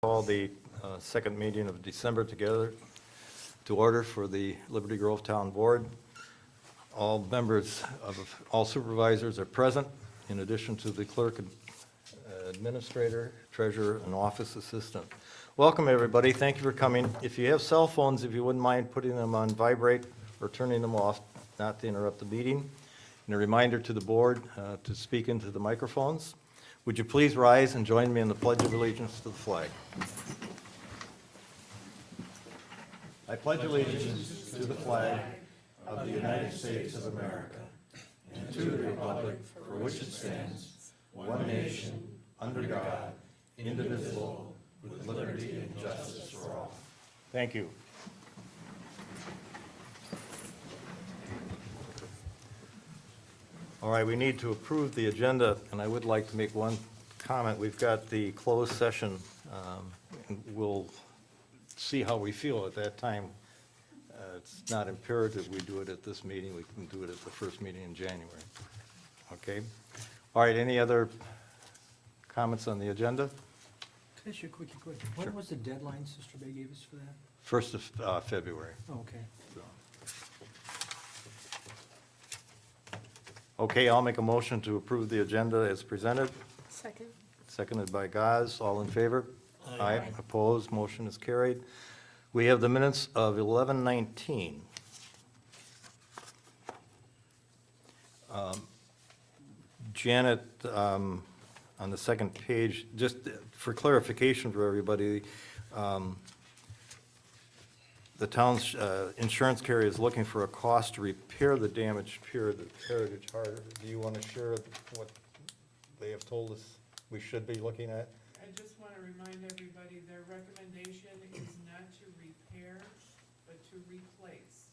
Call the second meeting of December together to order for the Liberty Grove Town Board. All members of, all supervisors are present, in addition to the clerk, administrator, treasurer, and office assistant. Welcome, everybody. Thank you for coming. If you have cell phones, if you wouldn't mind putting them on vibrate or turning them off, not to interrupt the meeting. And a reminder to the board to speak into the microphones. Would you please rise and join me in the Pledge of Allegiance to the flag? I pledge allegiance to the flag of the United States of America and to the republic for which it stands, one nation, under God, indivisible, with liberty and justice for all. Thank you. All right, we need to approve the agenda, and I would like to make one comment. We've got the closed session, and we'll see how we feel at that time. It's not imperative we do it at this meeting. We can do it at the first meeting in January. Okay? All right, any other comments on the agenda? Can I ask you a quick question? When was the deadline Sister Bay gave us for that? 1st of February. Oh, okay. Okay, I'll make a motion to approve the agenda as presented. Second. Seconded by Gaz. All in favor? Aye. Opposed? Motion is carried. We have the minutes of 11:19. Janet, on the second page, just for clarification for everybody, the town's insurance carrier is looking for a cost to repair the damaged pier at Heritage Harbor. Do you want to share what they have told us we should be looking at? I just want to remind everybody, their recommendation is not to repair, but to replace.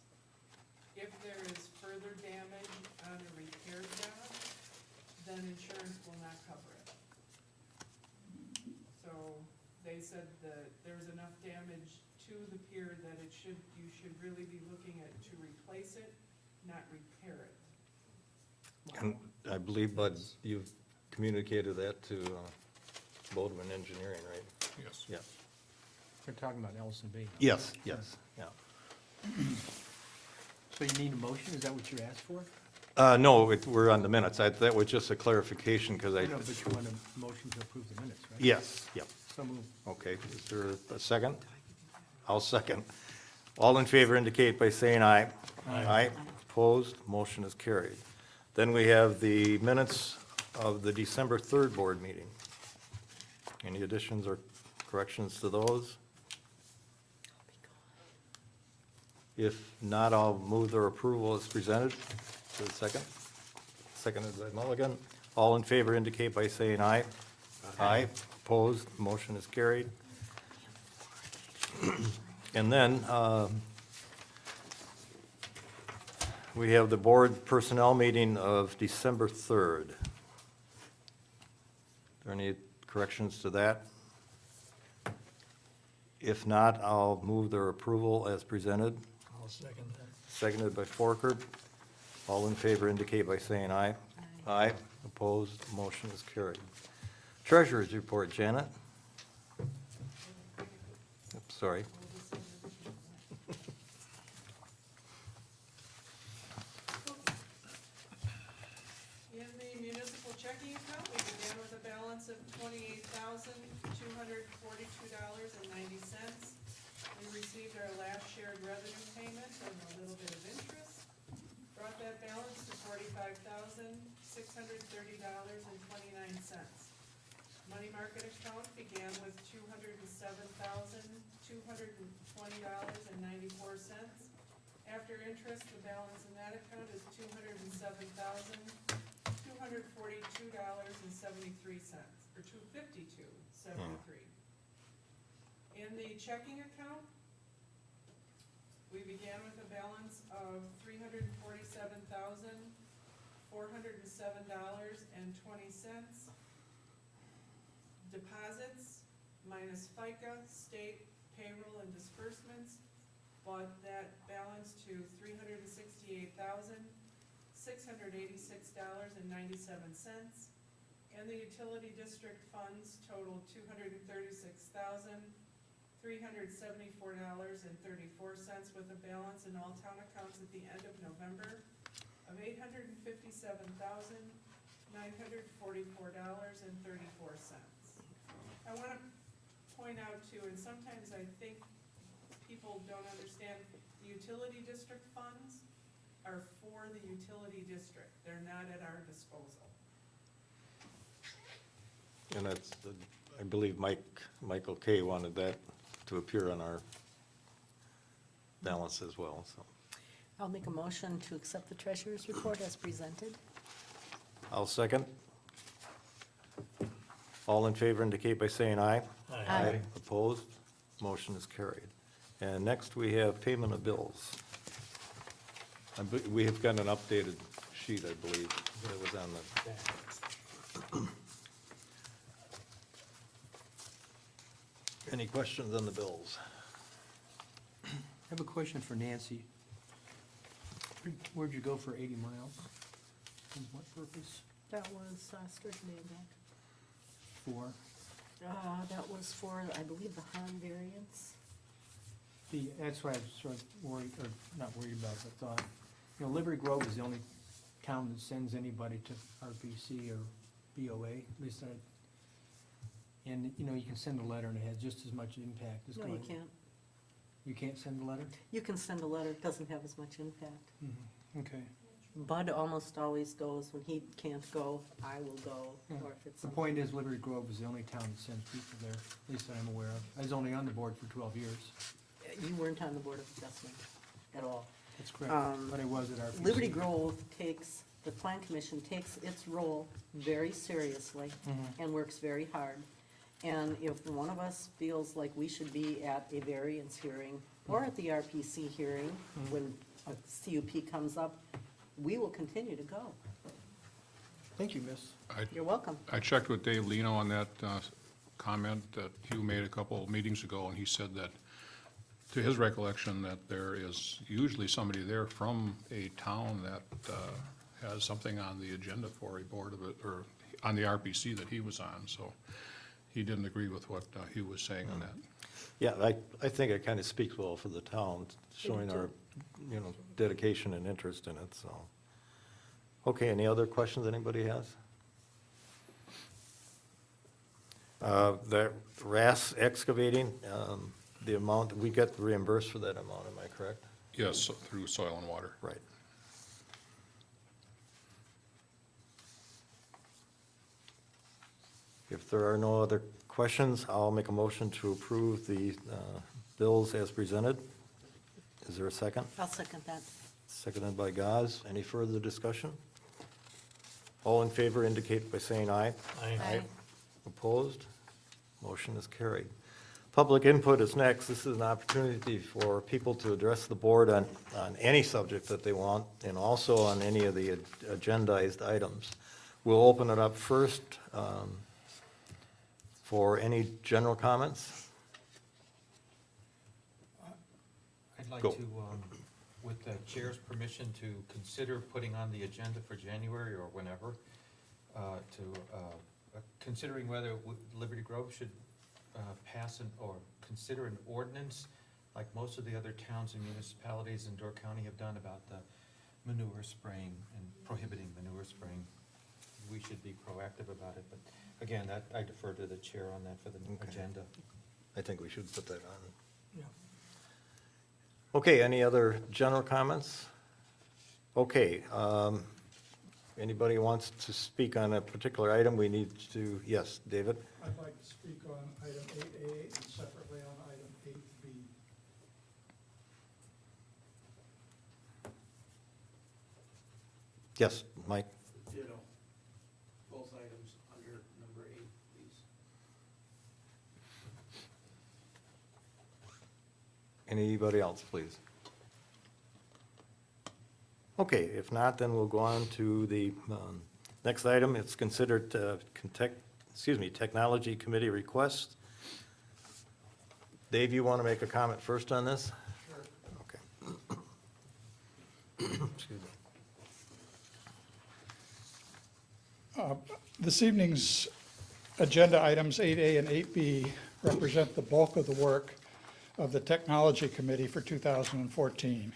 If there is further damage on a repair job, then insurance will not cover it. So they said that there's enough damage to the pier that you should really be looking at to replace it, not repair it. And I believe, Bud, you've communicated that to Bodman Engineering, right? Yes. Yeah. We're talking about Ellison Bay. Yes, yes, yeah. So you need a motion? Is that what you asked for? No, we're on the minutes. That was just a clarification, because I. No, but you want a motion to approve the minutes, right? Yes, yep. So moved. Okay, is there a second? I'll second. All in favor indicate by saying aye. Aye. Opposed, motion is carried. Then we have the minutes of the December 3rd board meeting. Any additions or corrections to those? If not, I'll move their approval as presented. To the second. Seconded by Mulligan. All in favor indicate by saying aye. Aye. Opposed, motion is carried. And then we have the board personnel meeting of December 3rd. Are there any corrections to that? If not, I'll move their approval as presented. I'll second that. Seconded by Forker. All in favor indicate by saying aye. Aye. Opposed, motion is carried. Treasurer's report, Janet. Oops, sorry. In the municipal checking account, we began with a balance of $28,242.90. We received our last shared revenue payment and a little bit of interest. Brought that balance to $45,630.29. Money market account began with $207,220.94. After interest, the balance in that account is $207,242.73, or $252.73. In the checking account, we began with a balance of $347,407.20. Deposits minus FICA, state, payroll, and disbursements brought that balance to $368,686.97. And the utility district funds totaled $236,374.34 with a balance in all town accounts at the end of November of $857,944.34. I want to point out too, and sometimes I think people don't understand, the utility district funds are for the utility district. They're not at our disposal. And that's, I believe Michael Kay wanted that to appear on our balance as well, so. I'll make a motion to accept the treasurer's report as presented. I'll second. All in favor indicate by saying aye. Aye. Opposed? Motion is carried. And next, we have payment of bills. We have got an updated sheet, I believe, that was on the. Any questions on the bills? I have a question for Nancy. Where'd you go for 80 miles? And what purpose? That was Sturgeon Bank. For? That was for, I believe, the Han variance. That's why I was sort of worried, or not worried about, but thought, Liberty Grove is the only town that sends anybody to RPC or BOA, at least I, and, you can send a letter and it has just as much impact as No, going. you can't. You can't send a letter? You can send a letter, it doesn't have as much impact. Okay. Bud almost always goes, when he can't go, I will go, Yeah. or if it's The something. point is, Liberty Grove is the only town that sends people there, at least that I'm aware of. I was only on the board for 12 years. You weren't on the Board of Adjustment at all. That's correct, but I was at RPC. Liberty Grove takes, the Plan Commission takes its role very seriously and works very hard. And if one of us feels like we should be at a variance hearing or at the RPC hearing when a CUP comes up, we will continue to go. Thank you, miss. You're welcome. I checked with Dave Lino on that comment that Hugh made a couple of meetings ago, and he said that, to his recollection, that there is usually somebody there from a town that has something on the agenda for a board of it, or on the RPC that he was on, so he didn't agree with what Hugh was saying on that. Yeah, I think it kind of speaks well for the town, showing our, dedication and interest in it, so. Okay, any other questions anybody has? The RAS excavating, the amount, we get reimbursed for that amount, am I correct? Yes, through Soil and Water. Right. If there are no other questions, I'll make a motion to approve the bills as presented. Is there a second? I'll second that. Seconded by Gaz. Any further discussion? All in favor indicate by saying aye. Aye. Opposed? Motion is carried. Public input is next. This is an opportunity for people to address the board on any subject that they want, and also on any of the agendized items. We'll open it up first for any general comments. I'd like Go. to, with the chair's permission, to consider putting on the agenda for January or whenever, considering whether Liberty Grove should pass or consider an ordinance, like most of the other towns and municipalities in Door County have done, about the manure spraying and prohibiting manure spraying. We should be proactive about it, but again, that, I defer to the chair on that for the Okay. agenda. I think we should put that on. Okay, any other general comments? Okay, anybody wants to speak on a particular item, we need to, yes, David? I'd like to speak on item 8A and separately on item 8B. Yes, Mike? Ditto. Both items under number 8, please. Anybody else, please? Okay, if not, then we'll go on to the next item. It's considered Technology Committee request. Dave, you want to make a comment first on this? Sure. Okay. Excuse me. This evening's agenda items 8A and 8B represent the bulk of the work of the Technology Committee for 2014.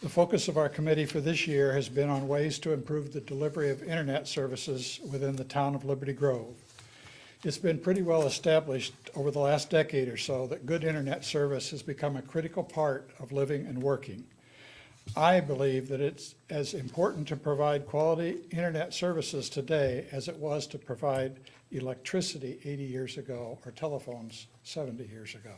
The focus of our committee for this year has been on ways to improve the delivery of internet services within the town of Liberty Grove. It's been pretty well established over the last decade or so that good internet service has become a critical part of living and working. I believe that it's as important to provide quality internet services today as it was to provide electricity 80 years ago or telephones 70 years ago.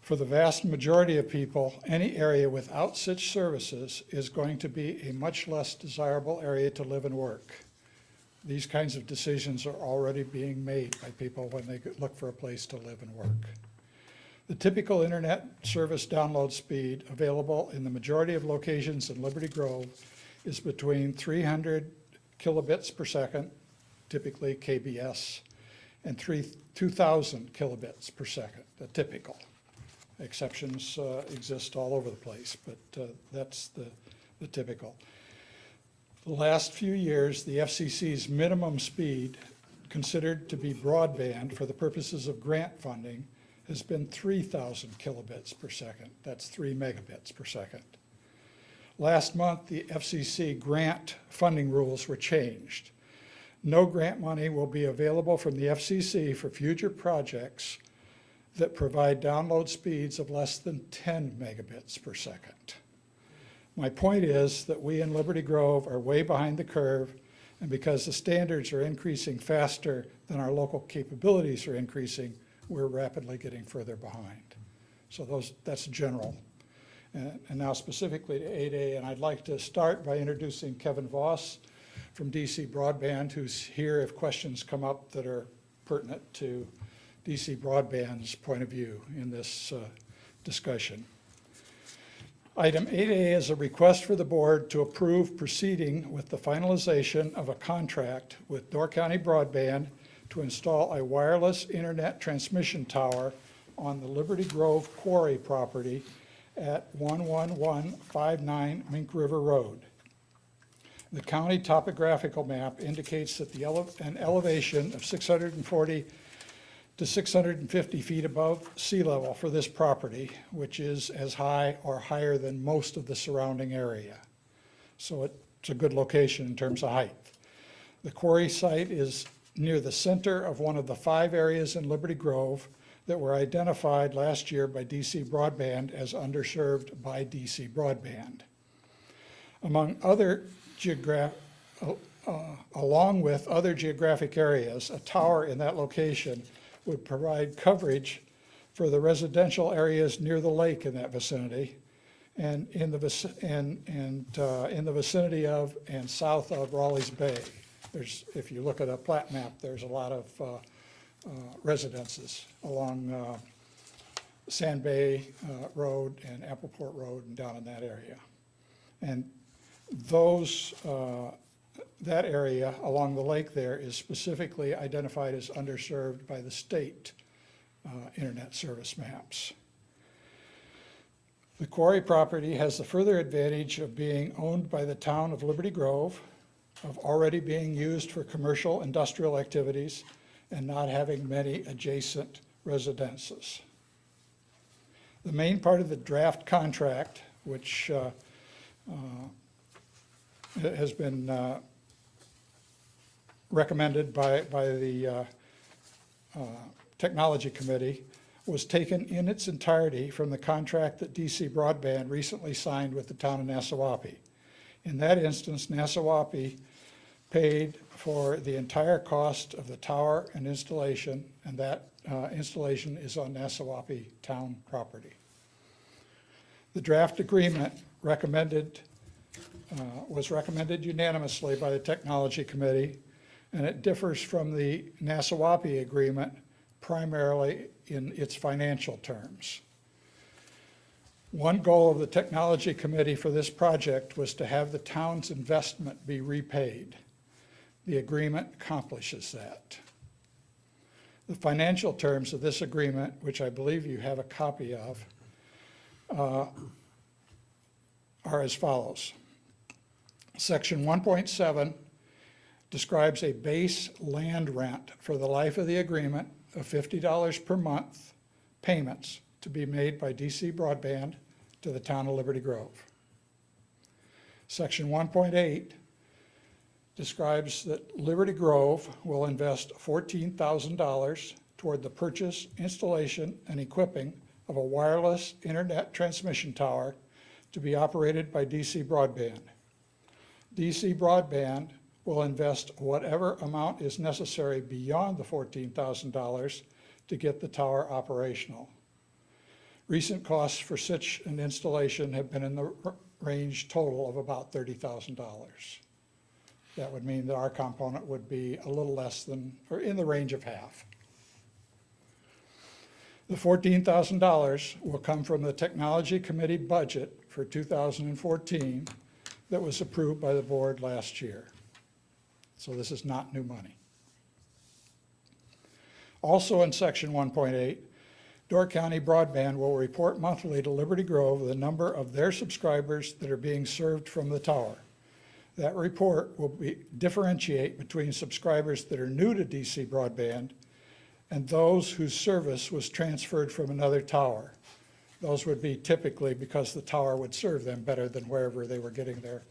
For the vast majority of people, any area without such services is going to be a much less desirable area to live and work. These kinds of decisions are already being made by people when they look for a place to live and work. The typical internet service download speed available in the majority of locations in Liberty Grove is between 300 kilobits per second, typically KBS, and 2,000 kilobits per second, the typical. Exceptions exist all over the place, but that's the typical. The last few years, the FCC's minimum speed considered to be broadband for the purposes of grant funding has been 3,000 kilobits per second. That's 3 megabits per second. Last month, the FCC grant funding rules were changed. No grant money will be available from the FCC for future projects that provide download speeds of less than 10 megabits per second. My point is that we in Liberty Grove are way behind the curve, and because the standards are increasing faster than our local capabilities are increasing, we're rapidly getting further behind. So that's general. And now specifically to 8A, and I'd like to start by introducing Kevin Voss from DC Broadband, who's here if questions come up that are pertinent to DC Broadband's point of view in this discussion. Item 8A is a request for the board to approve proceeding with the finalization of a contract with Door County Broadband to install a wireless internet transmission tower on the Liberty Grove Quarry property at 11159 Mink River Road. The county topographical map indicates that an elevation of 640 to 650 feet above sea level for this property, which is as high or higher than most of the surrounding area. So it's a good location in terms of height. The quarry site is near the center of one of the 5 areas in Liberty Grove that were identified last year by DC Broadband as underserved by DC Broadband. Along with other geographic areas, a tower in that location would provide coverage for the residential areas near the lake in that vicinity and in the vicinity of and south of Raleigh's Bay. If you look at a plat map, there's a lot of residences along Sand Bay Road and Appleport Road and down in that area. And that area along the lake there is specifically identified as underserved by the state internet service maps. The quarry property has the further advantage of being owned by the town of Liberty Grove, of already being used for commercial industrial activities, and not having many adjacent residences. The main part of the draft contract, which has been recommended by the Technology Committee, was taken in its entirety from the contract that DC Broadband recently signed with the town of Nassau. In that instance, Nassau paid for the entire cost of the tower and installation, and that installation is on Nassau town property. The draft agreement was recommended unanimously by the Technology Committee, and it differs from the Nassau agreement primarily in its financial terms. One goal of the Technology Committee for this project was to have the town's investment be repaid. The agreement accomplishes that. The financial terms of this agreement, which I believe you have a copy of, are as follows. Section 1.7 describes a base land rent for the life of the agreement of $50 per month payments to be made by DC Broadband to the town of Liberty Grove. Section 1.8 describes that Liberty Grove will invest $14,000 toward the purchase, installation, and equipping of a wireless internet transmission tower to be operated by DC Broadband. DC Broadband will invest whatever amount is necessary beyond the $14,000 to get the tower operational. Recent costs for such an installation have been in the range total of about $30,000. That would mean that our component would be a little less than, or in the range of half. The $14,000 will come from the Technology Committee budget for 2014 that was approved by the board last year. So this is not new money. Also in section 1.8, Door County Broadband will report monthly to Liberty Grove the number of their subscribers that are being served from the tower. That report will differentiate between subscribers that are new to DC Broadband and those whose service was transferred from another tower. Those would be typically because the tower would serve them better than wherever they were getting their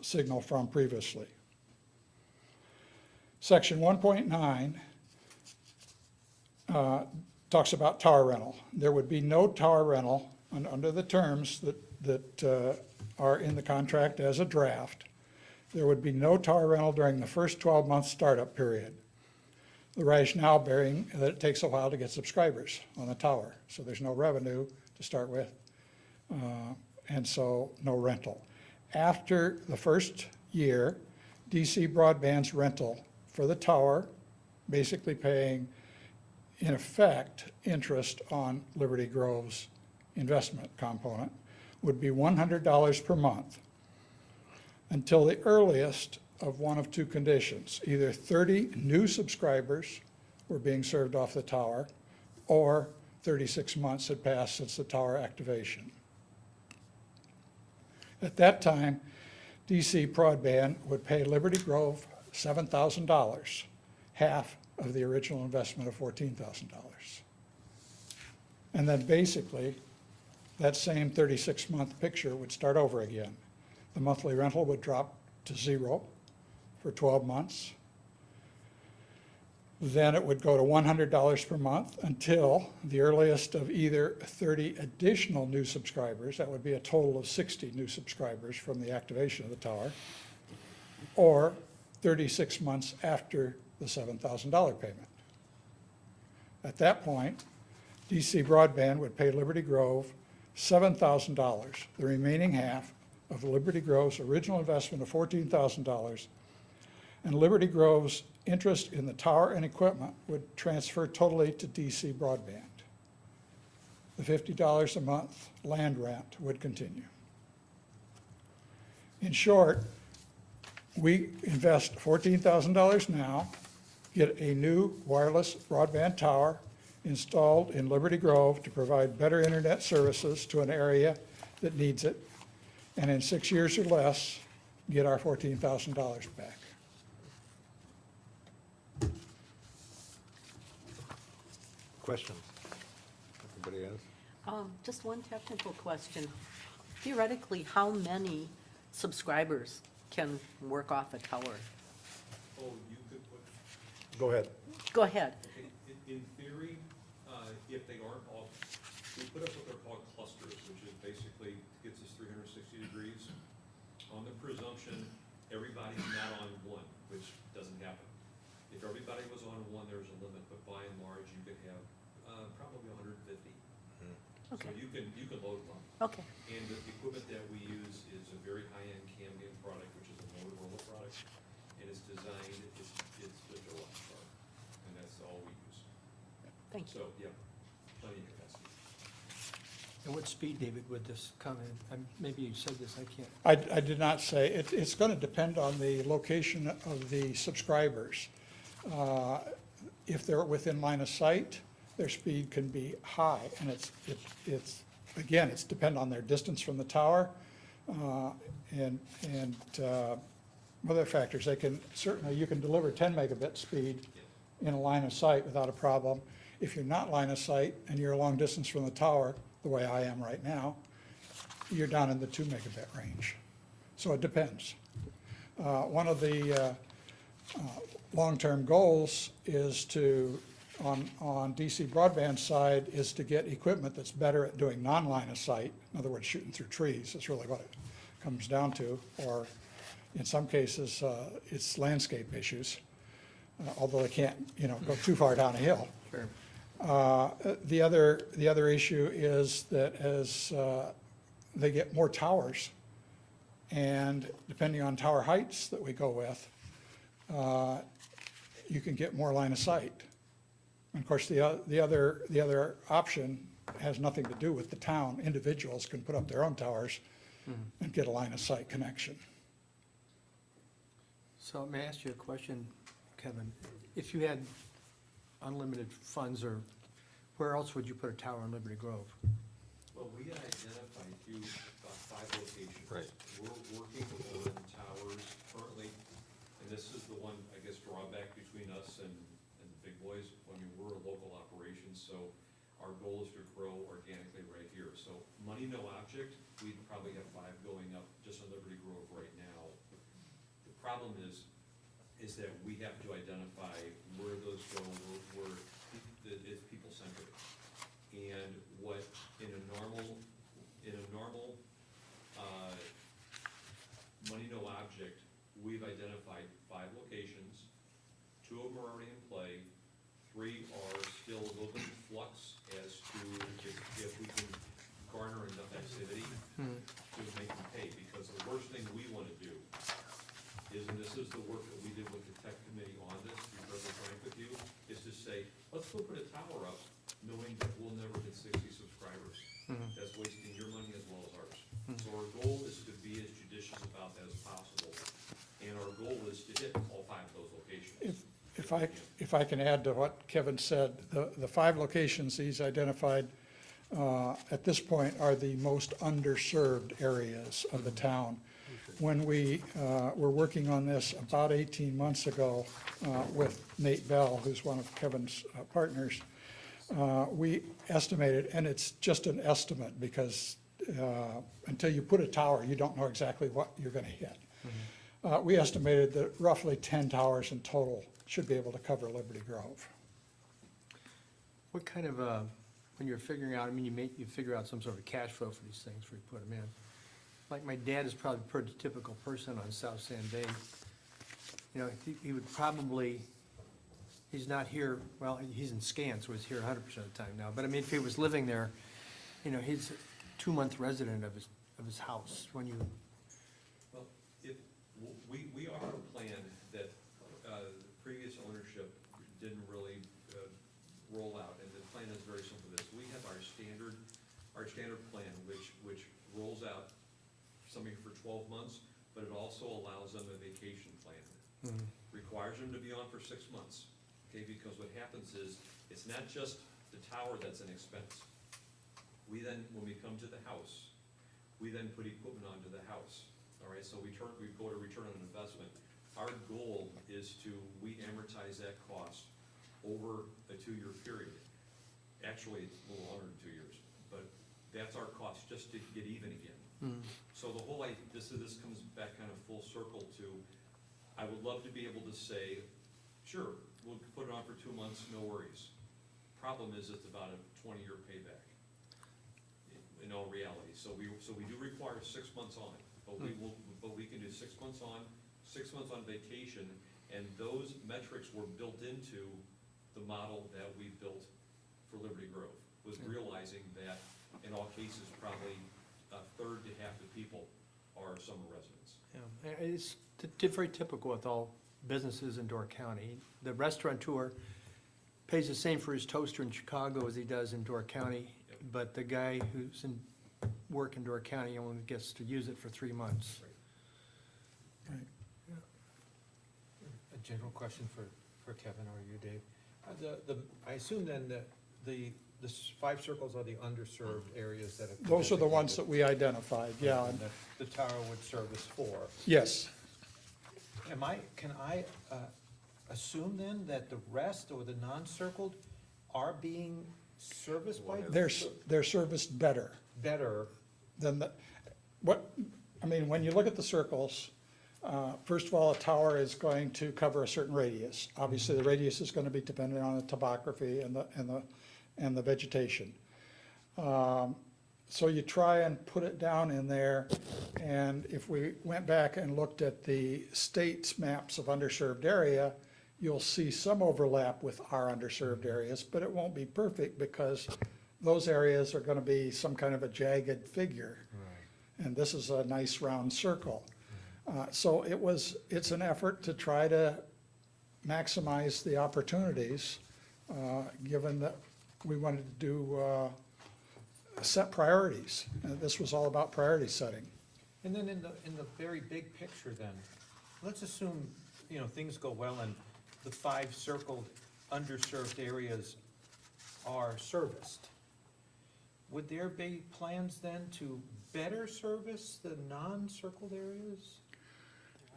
signal from previously. Section 1.9 talks about tower rental. There would be no tower rental under the terms that are in the contract as a draft. There would be no tower rental during the first 12-month startup period. The rationale being that it takes a while to get subscribers on the tower, so there's no revenue to start with, and so no rental. After the first year, DC Broadband's rental for the tower, basically paying, in effect, interest on Liberty Grove's investment component, would be $100 per month until the earliest of one of two conditions. Either 30 new subscribers were being served off the tower, or 36 months had passed since the tower activation. At that time, DC Broadband would pay Liberty Grove $7,000, half of the original investment of $14,000. And then basically, that same 36-month picture would start over again. The monthly rental would drop to zero for 12 months. Then it would go to $100 per month until the earliest of either 30 additional new subscribers, that would be a total of 60 new subscribers from the activation of the tower, or 36 months after the $7,000 payment. At that point, DC Broadband would pay Liberty Grove $7,000, the remaining half of Liberty Grove's original investment of $14,000, and Liberty Grove's interest in the tower and equipment would transfer totally to DC Broadband. The $50 a month land rent would continue. In short, we invest $14,000 now, get a new wireless broadband tower installed in Liberty Grove to provide better internet services to an area that needs it, and in 6 years or less, get our $14,000 back. Questions? Everybody else? Just one technical question. Theoretically, how many subscribers can work off a tower? Oh, you could put, Go ahead. Go ahead. in theory, if they aren't all, we put up what they're called clusters, which is basically gets us 360 degrees. On the presumption, everybody's not on one, which doesn't happen. If everybody was on one, there's a limit, but by and large, you could have probably 150. So Okay. you can load them. Okay. And the equipment that we use is a very high-end Cambium product, which is a Motorola product, and it's designed, it's the deluxe part, and that's all we use. Thank you. So, yeah, plenty of capacity. And what speed, David, would this come in? Maybe you said this, I can't. I did not say, it's going to depend on the location of the subscribers. If they're within line of sight, their speed can be high, and again, it's dependent on their distance from the tower, and other factors. They can, certainly you can deliver 10 megabit speed in a line of sight without a problem. If you're not line of sight and you're a long distance from the tower, the way I am right now, you're down in the 2 megabit range. So it depends. One of the long-term goals is to, on DC broadband side, is to get equipment that's better at doing non-line of sight. In other words, shooting through trees is really what it comes down to, or in some cases, it's landscape issues, although they can't, go too far down a hill. Sure. The other issue is that as they get more towers, and depending on tower heights that we go with, you can get more line of sight. And of course, the other option has nothing to do with the town. Individuals can put up their own towers and get a line of sight connection. So may I ask you a question, Kevin? If you had unlimited funds, or where else would you put a tower in Liberty Grove? Well, we identified a few, about 5 locations. Right. We're working on towers currently, and this is the one, I guess, drawback between us and the big boys. I mean, we're a local operation, so our goal is to grow organically right here. So money, no object, we'd probably have 5 going up just on Liberty Grove right now. The problem is that we have to identify where those go, where it's people-centric. And what, in a normal, money, no object, we've identified 5 locations. 2 of them are already in play. 3 are still a little bit in flux as to if we can garner enough activity to make them pay. Because the worst thing we want to do is, and this is the work that we did with the tech committee on this, to be perfectly frank with you, is to say, let's go put a tower up, knowing that we'll never hit 60 subscribers. That's wasting your money as well as ours. So our goal is to be as judicious about that as possible, and our goal is to hit all 5 of those locations. If I can add to what Kevin said, the 5 locations he's identified at this point are the most underserved areas of the town. When we were working on this about 18 months ago with Nate Bell, who's one of Kevin's partners, we estimated, and it's just an estimate because until you put a tower, you don't know exactly what you're going to hit. We estimated that roughly 10 towers in total should be able to cover Liberty Grove. What kind of, when you're figuring out, I mean, you figure out some sort of cash flow for these things before you put them in. Like my dad is probably a pretty typical person on South Sand Bay. He would probably, he's not here, well, he's in Scan, so he's here 100% of the time now. But I mean, if he was living there, he's a 2-month resident of his house. When you, Well, we are a plan that the previous ownership didn't really roll out, and the plan is very simple. This, we have our standard plan, which rolls out something for 12 months, but it also allows them a vacation plan. Requires them to be on for 6 months, okay? Because what happens is, it's not just the tower that's an expense. We then, when we come to the house, we then put equipment onto the house, all right? So we go to return on investment. Our goal is we amortize that cost over a 2-year period. Actually, it's a little longer than 2 years, but that's our cost, just to get even again. So the whole idea, this comes back kind of full circle to, I would love to be able to say, sure, we'll put it on for 2 months, no worries. Problem is, it's about a 20-year payback in all reality. So we do require 6 months on, but we can do 6 months on, 6 months on vacation, and those metrics were built into the model that we built for Liberty Grove, was realizing that in all cases, probably a third to half the people are summer residents. it's very typical with all businesses in Door County. The restaurateur pays the same for his toaster in Chicago as he does in Door County, but the guy who's in work in Door County only gets to use it for 3 months. Right. A general question for Kevin or you, Dave. I assume then that the 5 circles are the underserved areas that have. Those are the ones that we identified, yeah. And that the tower would service for. Yes. can I assume then that the rest or the non-circled are being serviced by They're serviced better better? than when you look at the circles, first of all, a tower is going to cover a certain radius. Obviously, the radius is gonna be dependent on the topography and the vegetation. So you try and put it down in there, and if we went back and looked at the state's maps of underserved area, you'll see some overlap with our underserved areas, but it won't be perfect because those areas are gonna be some kind of a jagged figure. And this is a nice round circle. So it's an effort to try to maximize the opportunities, given that we wanted to do, set priorities. This was all about priority setting. And then in the very big picture then, let's assume, things go well and the 5 circled underserved areas are serviced. Would there be plans then to better service the non-circled areas?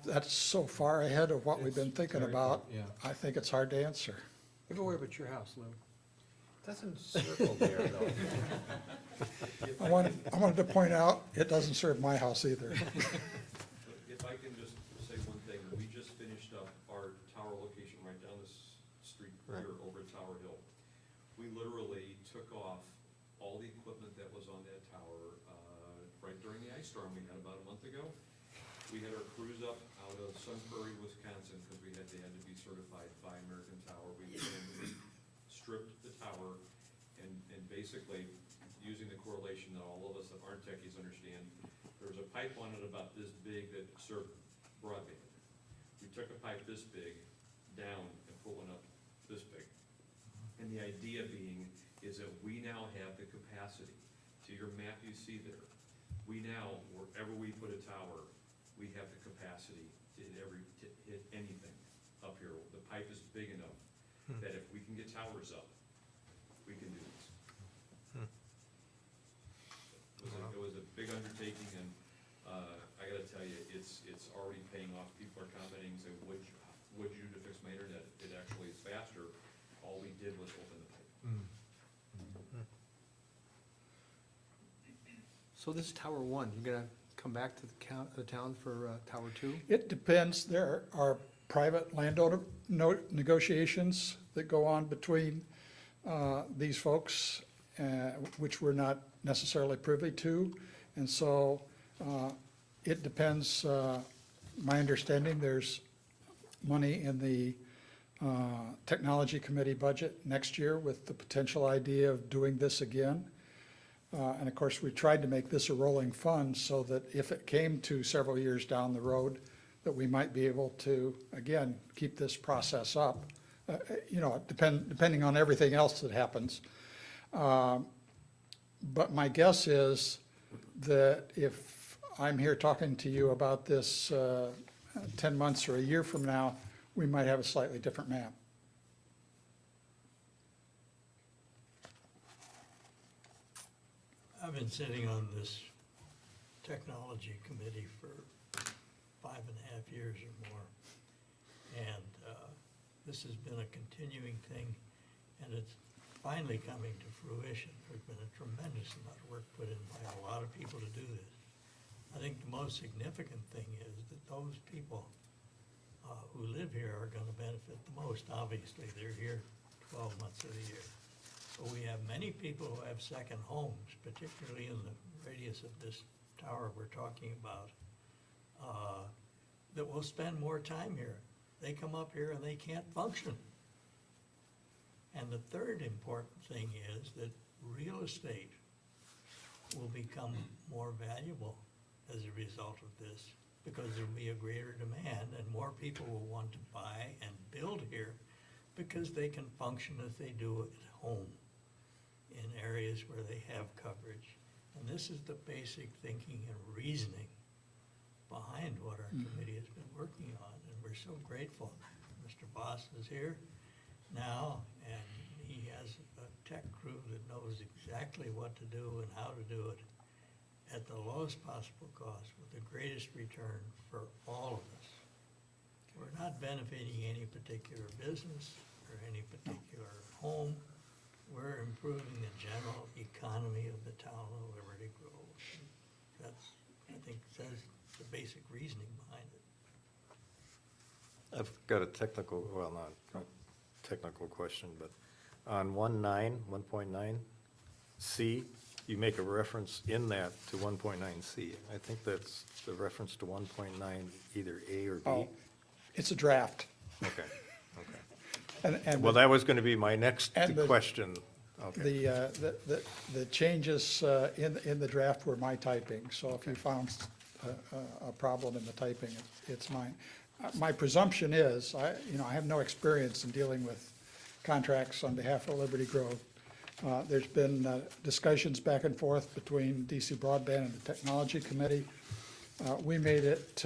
That's so far ahead of what we've been thinking very about. far, yeah. I think it's hard to answer. Everywhere but your house, Lou. Doesn't circle there though. I wanted to point out, it doesn't serve my house either. If I can just say one thing, we just finished up our tower location right down this street Right. here over at Tower Hill. We literally took off all the equipment that was on that tower, right during the ice storm we had about a month ago. We had our crews up out of Sun Prairie, Wisconsin, because they had to be certified by American Tower. We stripped the tower and basically, using the correlation that all of us that aren't techies understand, there was a pipe on it about this big that served broadband. We took a pipe this big down and put one up this big. And the idea being is that we now have the capacity, to your map you see there, we now, wherever we put a tower, we have the capacity to hit anything up here. The pipe is big enough that if we can get towers up, we can do this. It was a big undertaking, and I gotta tell you, it's already paying off. People are commenting, saying, what'd you do to fix my internet? It actually is faster. All we did was open the pipe. So this is Tower 1, you're gonna come back to the town for Tower 2? It depends. There are private landowner negotiations that go on between these folks, which we're not necessarily privy to. And so it depends. My understanding, there's money in the Technology Committee budget next year with the potential idea of doing this again. And of course, we tried to make this a rolling fund so that if it came to several years down the road, that we might be able to, again, keep this process up, depending on everything else that happens. But my guess is that if I'm here talking to you about this 10 months or a year from now, we might have a slightly different map. I've been sitting on this technology committee for 5.5 years or more. And this has been a continuing thing, and it's finally coming to fruition. There's been a tremendous amount of work put in by a lot of people to do this. I think the most significant thing is that those people who live here are gonna benefit the most. Obviously, they're here 12 months of the year. But we have many people who have second homes, particularly in the radius of this tower we're talking about, that will spend more time here. They come up here and they can't function. And the third important thing is that real estate will become more valuable as a result of this, because there'll be a greater demand and more people will want to buy and build here because they can function as they do at home in areas where they have coverage. And this is the basic thinking and reasoning behind what our committee has been working on, and we're so grateful. Mr. Voss is here now, and he has a tech crew that knows exactly what to do and how to do it at the lowest possible cost with the greatest return for all of us. not benefiting any particular business or any particular home. We're improving the general economy of the town of Liberty Grove. That's, I think, that's the basic reasoning behind it. I've got a technical, well, not technical question, but on 1.9 C, you make a reference in that to 1.9 C. I think that's the reference to 1.9, either A or B. Oh, it's a draft. Okay, okay. And Well, that was going to be my next And the- question. Okay, the changes in the draft were my typing, so if you found a problem in the typing, it's mine. My presumption is, I have no experience in dealing with contracts on behalf of Liberty Grove. There's been discussions back and forth between DC Broadband and the Technology Committee. We made it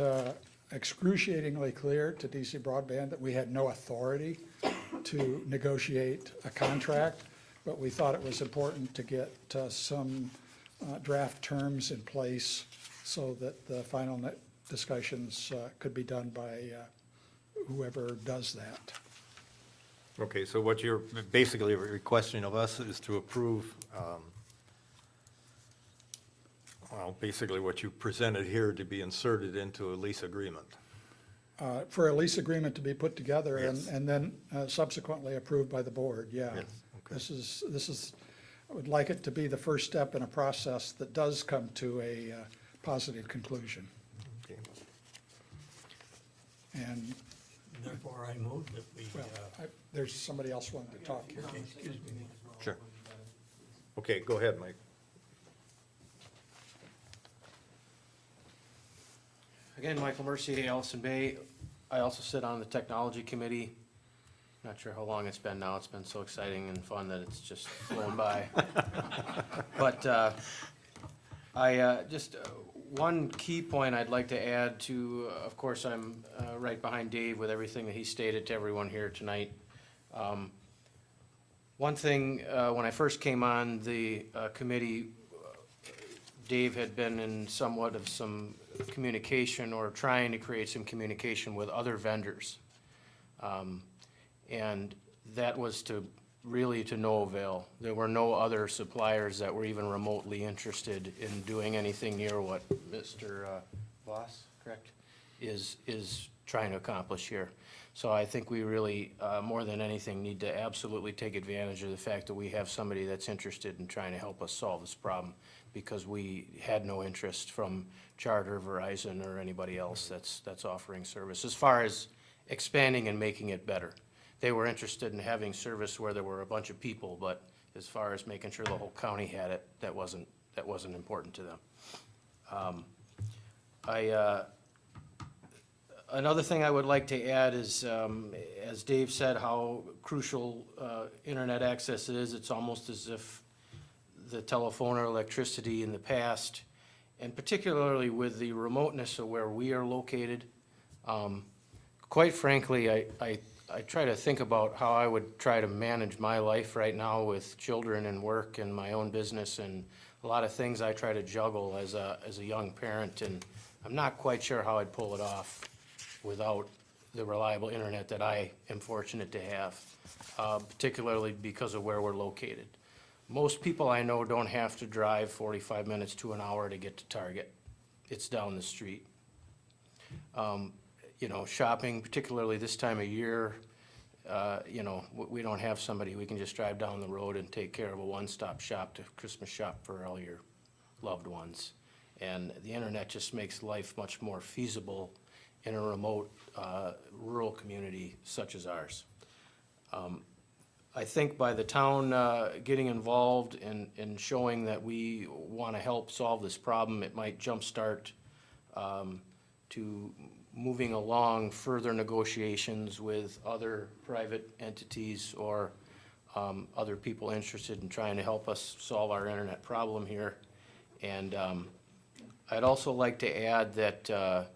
excruciatingly clear to DC Broadband that we had no authority to negotiate a contract, but we thought it was important to get some draft terms in place so that the final discussions could be done by whoever does that. okay, so what you're basically requesting of us is to approve, well, basically what you presented here to be inserted into a lease agreement. For a lease agreement to be put together Yes. and then subsequently approved by the board, yeah. Yes, okay. This is, I would like it to be the first step in a process that does come to a positive conclusion. Okay. And, Therefore, I move that we, well, there's somebody else wanting to talk here. excuse me. Sure. Okay, go ahead, Mike. Again, Michael Mercier, Allison Bay. I also sit on the Technology Committee. Not sure how long it's been now. It's been so exciting and fun that it's just flown by. But one key point I'd like to add to, of course, I'm right behind Dave with everything that he stated to everyone here tonight. One thing, when I first came on the committee, Dave had been in somewhat of some communication or trying to create some communication with other vendors. And that was really to no avail. There were no other suppliers that were even remotely interested in doing anything near what Mr. Voss, correct, is trying to accomplish here. So I think we really, more than anything, need to absolutely take advantage of the fact that we have somebody that's interested in trying to help us solve this problem, because we had no interest from Charter, Verizon, or anybody else that's offering service. As far as expanding and making it better, they were interested in having service where there were a bunch of people, but as far as making sure the whole county had it, that wasn't important to them. Another thing I would like to add is, as Dave said, how crucial internet access is. It's almost as if the telephone or electricity in the past, and particularly with the remoteness of where we are located. Quite frankly, I try to think about how I would try to manage my life right now with children and work and my own business, and a lot of things I try to juggle as a young parent, and I'm not quite sure how I'd pull it off without the reliable internet that I am fortunate to have, particularly because of where we're located. Most people I know don't have to drive 45 minutes to an hour to get to Target. It's down the street. Shopping, particularly this time of year, we don't have somebody, we can just drive down the road and take care of a one-stop shop to Christmas shop for all your loved ones. And the internet just makes life much more feasible in a remote, rural community such as ours. I think by the town getting involved and showing that we want to help solve this problem, it might jumpstart to moving along further negotiations with other private entities or other people interested in trying to help us solve our internet problem here. And I'd also like to add that,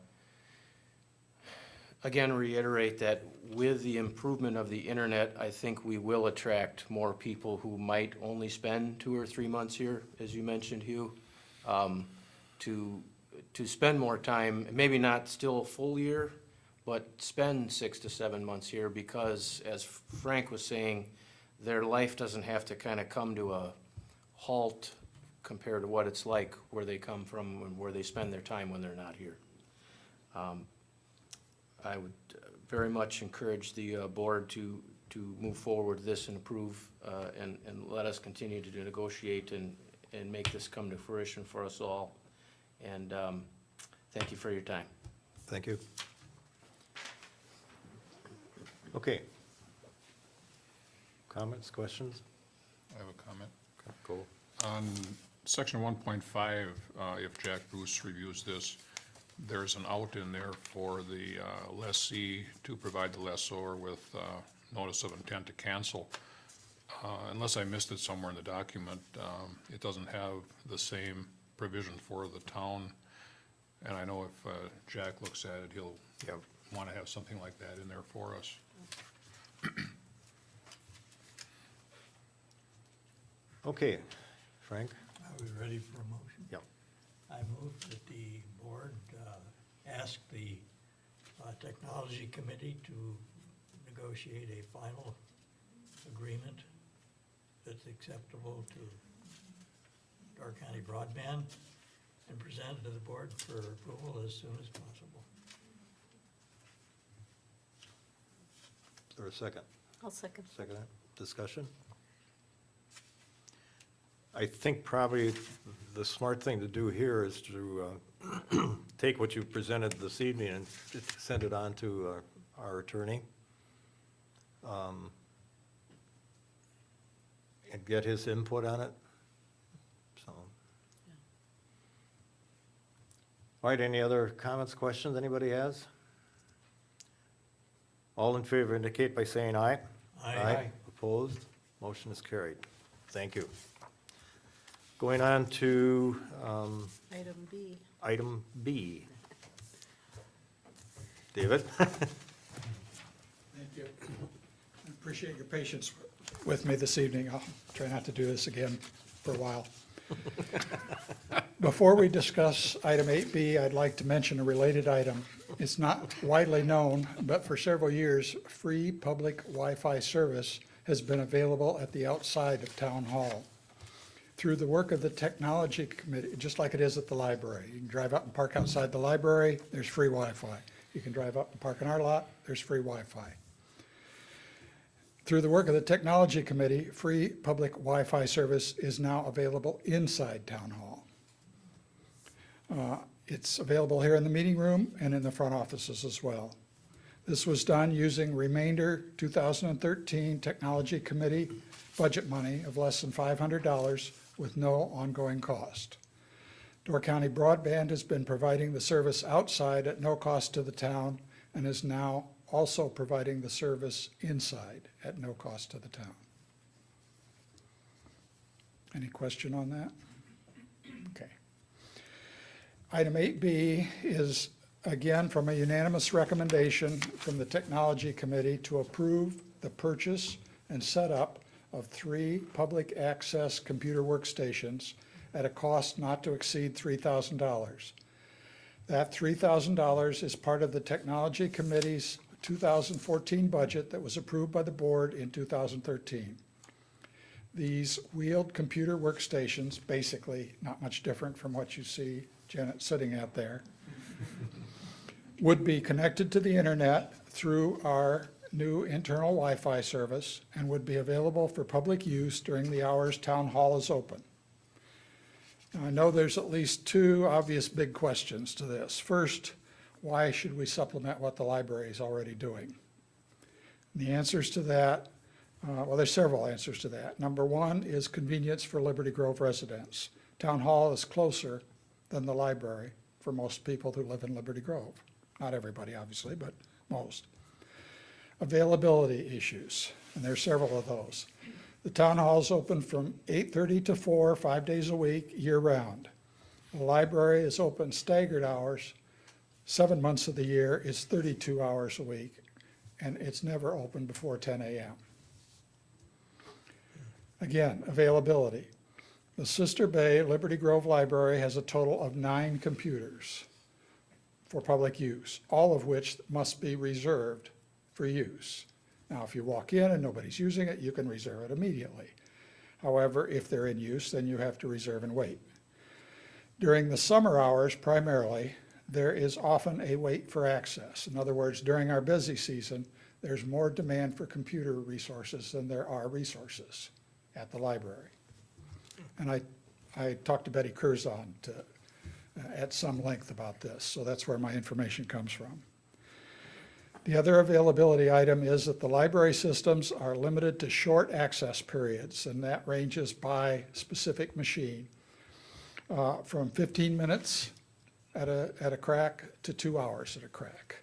again, reiterate that with the improvement of the internet, I think we will attract more people who might only spend 2 or 3 months here, as you mentioned, Hugh, to spend more time, maybe not still a full year, but spend 6 to 7 months here because, as Frank was saying, their life doesn't have to kind of come to a halt compared to what it's like where they come from and where they spend their time when they're not here. I would very much encourage the board to move forward with this and approve, and let us continue to negotiate and make this come to fruition for us all. And thank you for your time. Thank you. Okay. Comments, questions? I have a comment. Go. On section 1.5, if Jack Bruce reviews this, there's an out in there for the lessee to provide the lessor with notice of intent to cancel. Unless I missed it somewhere in the document, it doesn't have the same provision for the town. And I know if Jack looks at it, he'll Yep. want to have something like that in there for us. Okay, Frank? Are we ready for a motion? Yep. I move that the board ask the technology committee to negotiate a final agreement that's acceptable to Door County Broadband and present it to the board for approval as soon as possible. Is there a second? I'll second. Second, discussion? I think probably the smart thing to do here is to take what you presented this evening and send it on to our attorney. And get his input on it. So. All right, any other comments, questions anybody has? All in favor indicate by saying aye. Aye. Opposed? Motion is carried. Thank you. Going on to Item B. item B. David? Thank you. I appreciate your patience with me this evening. I'll try not to do this again for a while. Before we discuss item 8B, I'd like to mention a related item. It's not widely known, but for several years, free public Wi-Fi service has been available at the outside of Town Hall. Through the work of the Technology Committee, just like it is at the library. You can drive up and park outside the library, there's free Wi-Fi. You can drive up and park in our lot, there's free Wi-Fi. Through the work of the Technology Committee, free public Wi-Fi service is now available inside Town Hall. It's available here in the meeting room and in the front offices as well. This was done using remainder 2013 Technology Committee budget money of less than $500 with no ongoing cost. Door County Broadband has been providing the service outside at no cost to the town and is now also providing the service inside at no cost to the town. Any question on that? Okay. Item 8B is, again, from a unanimous recommendation from the Technology Committee to approve the purchase and setup of 3 public access computer workstations at a cost not to exceed $3,000. That $3,000 is part of the Technology Committee's 2014 budget that was approved by the board in 2013. These wheeled computer workstations, basically not much different from what you see Janet sitting out there, would be connected to the internet through our new internal Wi-Fi service and would be available for public use during the hours Town Hall is open. Now, I know there's at least 2 obvious big questions to this. First, why should we supplement what the library is already doing? The answers to that, well, there's several answers to that. Number 1 is convenience for Liberty Grove residents. Town Hall is closer than the library for most people who live in Liberty Grove. Not everybody, obviously, but most. Availability issues, and there's several of those. The town hall is open from 8:30 to 4, 5 days a week, year-round. The library is open staggered hours, 7 months of the year, it's 32 hours a week, and it's never open before 10 a.m. Again, availability. The Sister Bay Liberty Grove Library has a total of 9 computers. for public use, all of which must be reserved for use. Now, if you walk in and nobody's using it, you can reserve it immediately. However, if they're in use, then you have to reserve and wait. During the summer hours primarily, there is often a wait for access. In other words, during our busy season, there's more demand for computer resources than there are resources at the library. And I talked to Betty Curzon at some length about this, so that's where my information comes from. The other availability item is that the library systems are limited to short access periods, and that ranges by specific machine, from 15 minutes at a crack to 2 hours at a crack.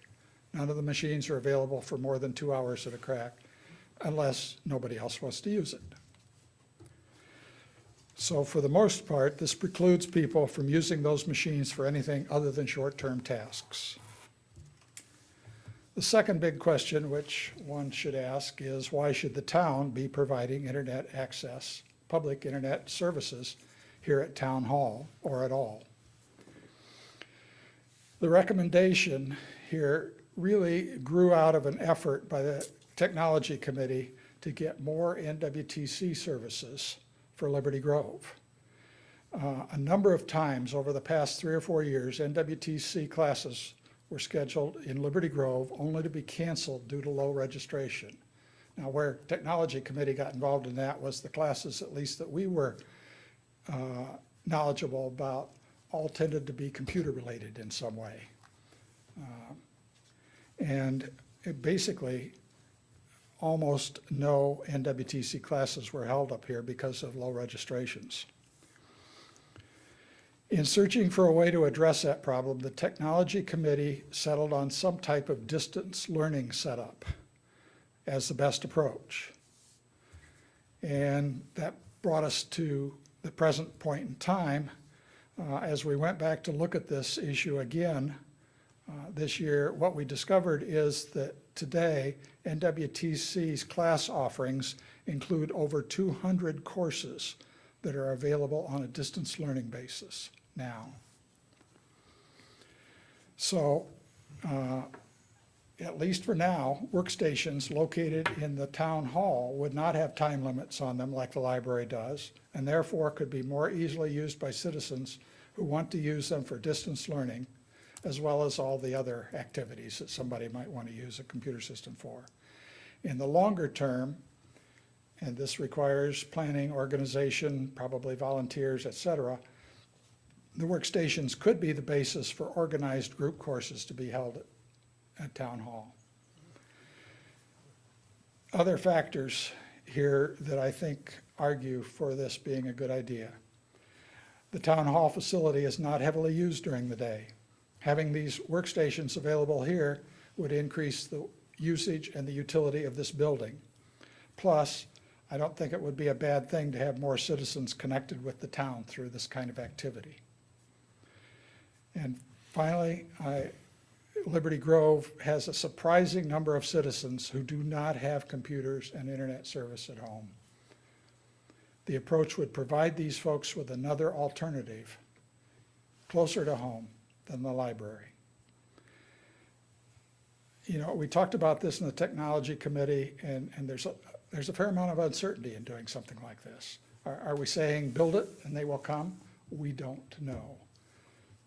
None of the machines are available for more than 2 hours at a crack unless nobody else wants to use it. So for the most part, this precludes people from using those machines for anything other than short-term tasks. The second big question which one should ask is, why should the town be providing internet access, public internet services here at Town Hall or at all? The recommendation here really grew out of an effort by the Technology Committee to get more NWTC services for Liberty Grove. A number of times over the past 3 or 4 years, NWTC classes were scheduled in Liberty Grove only to be canceled due to low registration. Now, where Technology Committee got involved in that was the classes, at least that we were knowledgeable about, all tended to be computer related in some way. And basically, almost no NWTC classes were held up here because of low registrations. In searching for a way to address that problem, the Technology Committee settled on some type of distance learning setup as the best approach. And that brought us to the present point in time. As we went back to look at this issue again this year, what we discovered is that today NWTC's class offerings include over 200 courses that are available on a distance learning basis now. So, at least for now, workstations located in the town hall would not have time limits on them like the library does, and therefore could be more easily used by citizens who want to use them for distance learning, as well as all the other activities that somebody might want to use a computer system for. In the longer term, and this requires planning, organization, probably volunteers, et cetera, the workstations could be the basis for organized group courses to be held at Town Hall. Other factors here that I think argue for this being a good idea. The Town Hall facility is not heavily used during the day. Having these workstations available here would increase the usage and the utility of this building. Plus, I don't think it would be a bad thing to have more citizens connected with the town through this kind of activity. And finally, Liberty Grove has a surprising number of citizens who do not have computers and internet service at home. The approach would provide these folks with another alternative closer to home than the library. You know, we talked about this in the Technology Committee, and there's a fair amount of uncertainty in doing something like this. Are we saying build it and they will come? We don't know.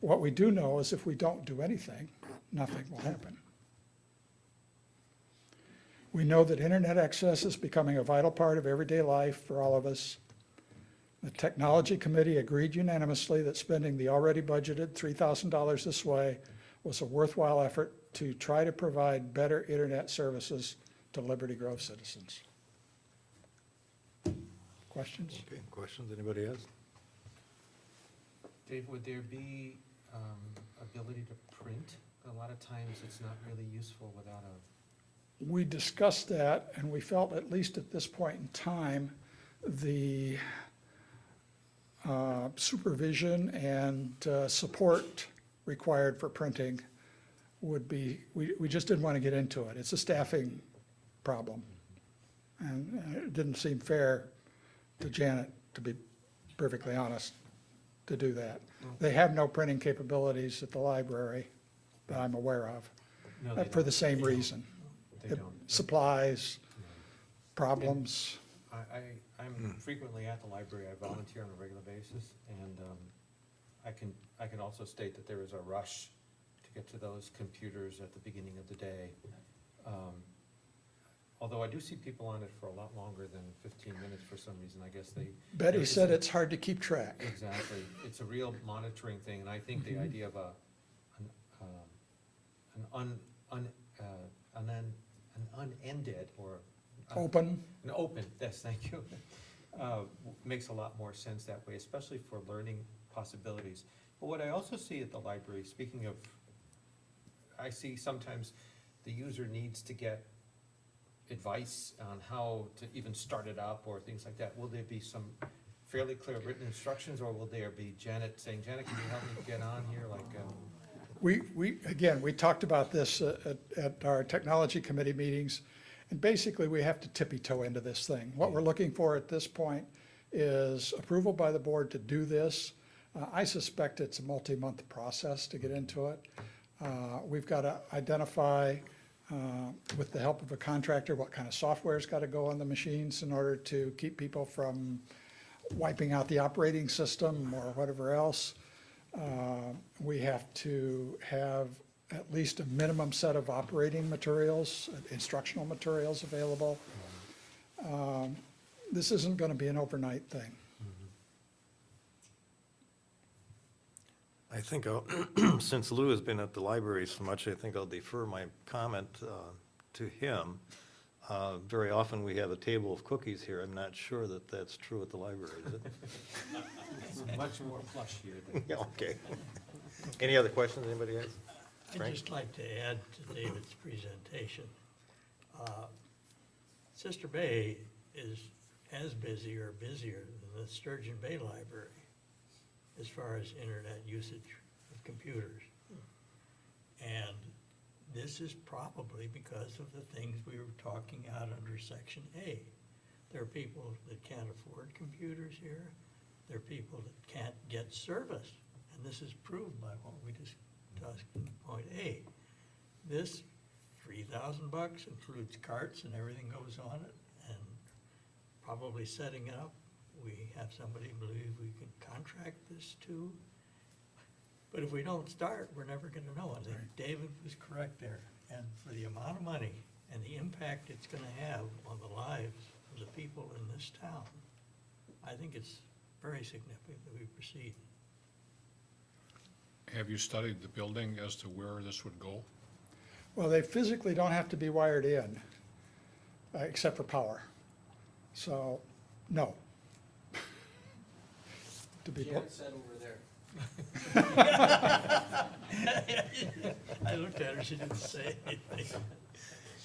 What we do know is if we don't do anything, nothing will happen. We know that internet access is becoming a vital part of everyday life for all of us. The Technology Committee agreed unanimously that spending the already budgeted $3,000 this way was a worthwhile effort to try to provide better internet services to Liberty Grove citizens. Questions? Okay, questions anybody has? Dave, would there be ability to print? A lot of times it's not really useful without a... We discussed that, and we felt, at least at this point in time, the supervision and support required for printing would be, we just didn't want to get into it. It's a staffing problem. And it didn't seem fair to Janet, to be perfectly honest, to do that. They have no printing capabilities at the library that I'm aware of, No, they for the don't. same reason. They don't. Supplies, problems. I'm frequently at the library, I volunteer on a regular basis, and I can also state that there is a rush to get to those computers at the beginning of the day. Although I do see people on it for a lot longer than 15 minutes for some reason, I guess they. Betty there said is a- it's hard to keep track. Exactly, it's a real monitoring thing, and I think the idea of an unended or. Open, An open, yes, thank you, makes a lot more sense that way, especially for learning possibilities. But what I also see at the library, speaking of, I see sometimes the user needs to get advice on how to even start it up or things like that. Will there be some fairly clear written instructions, or will there be Janet saying, Janet, can you help me get on here, like, we talked about this at our technology committee meetings, and basically, we have to tippy-toe into this thing. What we're looking for at this point is approval by the board to do this. I suspect it's a multi-month process to get into it. We've got to identify, with the help of a contractor, what kind of software's got to go on the machines in order to keep people from wiping out the operating system or whatever else. We have to have at least a minimum set of operating materials, instructional materials available. This isn't going to be an overnight thing. I think, since Lou has been at the library so much, I think I'll defer my comment to him. Very often, we have a table of cookies here. I'm not sure that that's true at the library, is it? it's much more plush here than. Yeah, okay. Any other questions anybody has? I'd Frank? just like to add to David's presentation. Sister Bay is as busy or busier than the Sturgeon Bay Library as far as internet usage of computers. And this is probably because of the things we were talking out under Section A. There are people that can't afford computers here. There are people that can't get service. And this is proved by what we discussed in point A. This $3,000 includes carts and everything goes on it, and probably setting it up. We have somebody believe we can contract this to. But if we don't start, we're never gonna know. I think David was correct there. And for the amount of money and the impact it's gonna have on the lives of the people in this town, I think it's very significant that we proceed. Have you studied the building as to where this would go? Well, they physically don't have to be wired in, except for power. So, no. To be, Janet said over there. I looked at her, she didn't say anything.